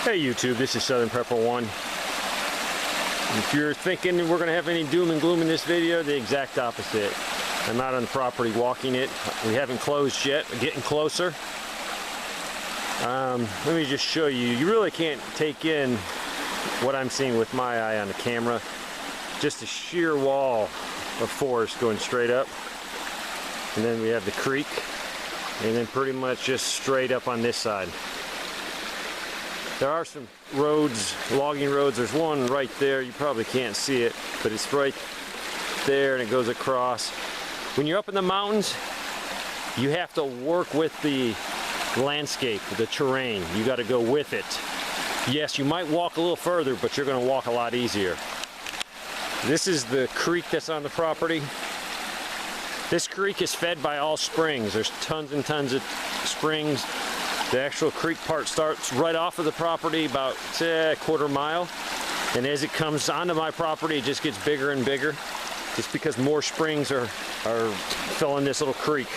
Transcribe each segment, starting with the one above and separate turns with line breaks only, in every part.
Hey YouTube, this is Southern Prepper 1. If you're thinking we're going to have any doom and gloom in this video, the exact opposite. I'm out on the property walking it. We haven't closed yet, we're getting closer. Let me just show you. You really can't take in what I'm seeing with my eye on the camera. Just a sheer wall of forest going straight up. And then we have the creek. And then pretty much just straight up on this side. There are some roads, logging roads. There's one right there. You probably can't see it, but it's right there and it goes across. When you're up in the mountains, you have to work with the landscape, the terrain. You got to go with it. Yes, you might walk a little further, but you're going to walk a lot easier. This is the creek that's on the property. This creek is fed by all springs. There's tons and tons of springs. The actual creek part starts right off of the property, about a quarter mile. And as it comes onto my property, it just gets bigger and bigger, just because more springs are filling this little creek.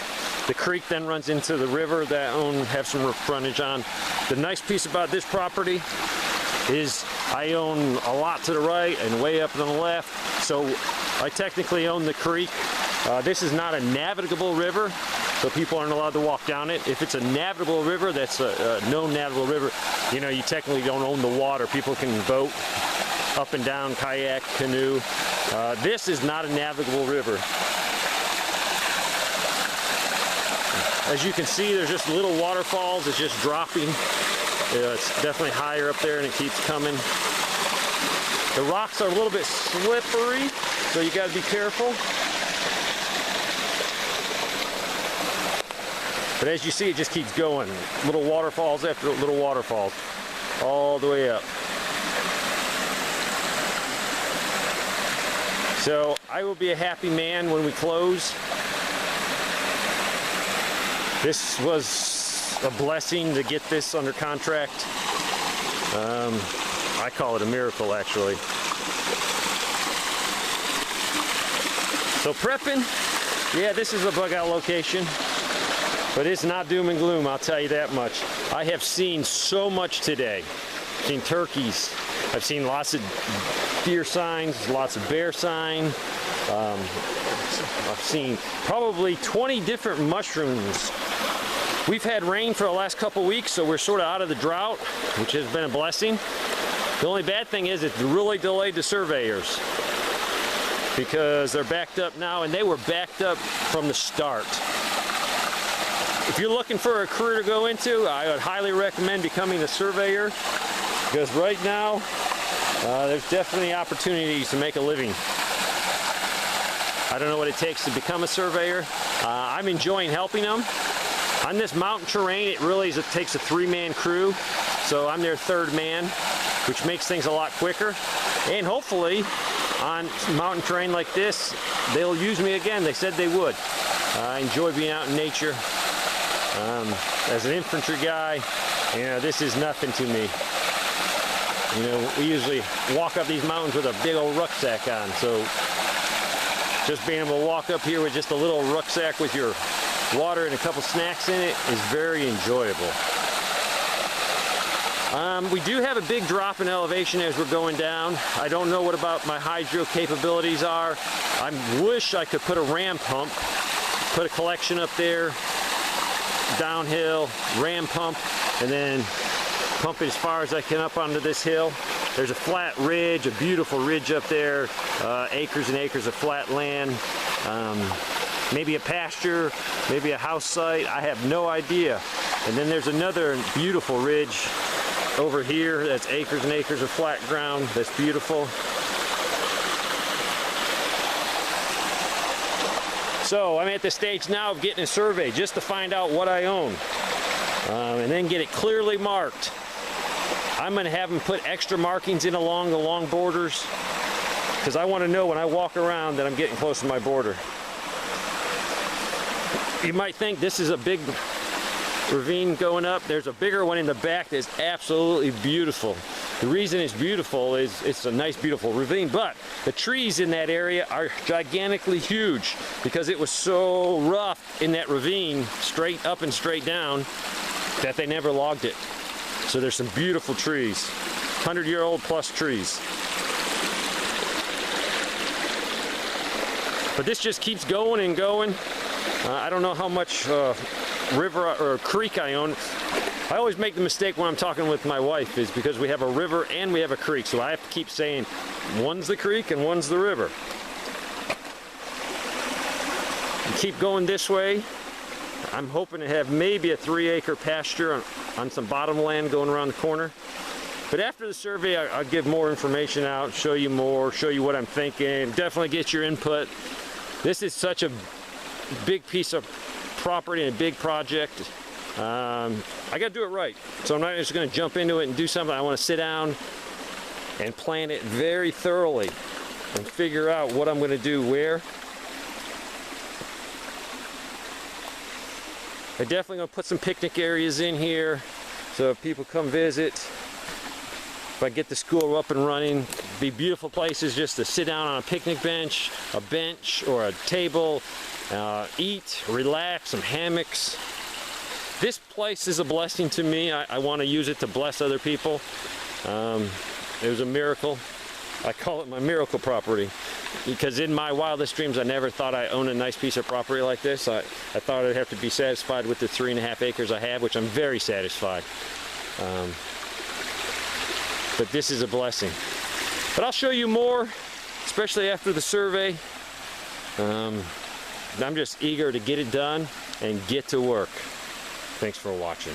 The creek then runs into the river that I have some frontage on. The nice piece about this property is I own a lot to the right and way up to the left, so I technically own the creek. This is not a navigable river, so people aren't allowed to walk down it. If it's a navigable river, that's a known navigable river, you know, you technically don't own the water. People can boat up and down, kayak, canoe. This is not a navigable river. As you can see, there's just little waterfalls. It's just dropping. It's definitely higher up there and it keeps coming. The rocks are a little bit slippery, so you got to be careful. But as you see, it just keeps going. Little waterfalls after little waterfalls, all the way up. So I will be a happy man when we close. This was a blessing to get this under contract. I call it a miracle, actually. So prepping, yeah, this is a bug out location. But it's not doom and gloom, I'll tell you that much. I have seen so much today. I've seen turkeys. I've seen lots of deer signs, lots of bear sign. I've seen probably 20 different mushrooms. We've had rain for the last couple weeks, so we're sort of out of the drought, which has been a blessing. The only bad thing is it's really delayed the surveyors because they're backed up now, and they were backed up from the start. If you're looking for a career to go into, I would highly recommend becoming a surveyor, because right now there's definitely opportunities to make a living. I don't know what it takes to become a surveyor. I'm enjoying helping them. On this mountain terrain, it takes a three-man crew, so I'm their third man, which makes things a lot quicker. And hopefully, on mountain terrain like this, they'll use me again. They said they would. I enjoy being out in nature. As an infantry guy, you know, this is nothing to me. You know, we usually walk up these mountains with a big old rucksack on, so just being able to walk up here with just a little rucksack with your water and a couple snacks in it is very enjoyable. We do have a big drop in elevation as we're going down. I don't know what about my hydro capabilities are. I wish I could put a ram pump, put a collection up there, downhill, ram pump, and then pump it as far as I can up onto this hill. There's a flat ridge, a beautiful ridge up there, acres and acres of flat land, maybe a pasture, maybe a house site, I have no idea. And then there's another beautiful ridge over here that's acres and acres of flat ground. That's beautiful. So I'm at the stage now of getting a survey just to find out what I own, and then get it clearly marked. I'm going to have them put extra markings in along the long borders, because I want to know when I walk around that I'm getting close to my border. You might think this is a big ravine going up. There's a bigger one in the back that's absolutely beautiful. The reason it's beautiful is it's a nice, beautiful ravine, but the trees in that area are gigantically huge because it was so rough in that ravine, straight up and straight down, that they never logged it. So there's some beautiful trees, 100-year-old plus trees. But this just keeps going and going. I don't know how much river or creek I own. I always make the mistake when I'm talking with my wife is because we have a river and we have a creek, so I have to keep saying one's the creek and one's the river. And keep going this way. I'm hoping to have maybe a 3-acre pasture on some bottom land going around the corner. But after the survey, I'll give more information out, show you more, show you what I'm thinking, definitely get your input. This is such a big piece of property and a big project. I got to do it right. So I'm not just going to jump into it and do something. I want to sit down and plan it very thoroughly and figure out what I'm going to do where. I'm definitely going to put some picnic areas in here so if people come visit. If I get the school up and running, be beautiful places just to sit down on a picnic bench, a bench or a table, eat, relax, some hammocks. This place is a blessing to me. I want to use it to bless other people. It was a miracle. I call it my miracle property because in my wildest dreams I never thought I owned a nice piece of property like this. I thought I'd have to be satisfied with the 3.5 acres I have, which I'm very satisfied. But this is a blessing. But I'll show you more, especially after the survey. I'm just eager to get it done and get to work. Thanks for watching.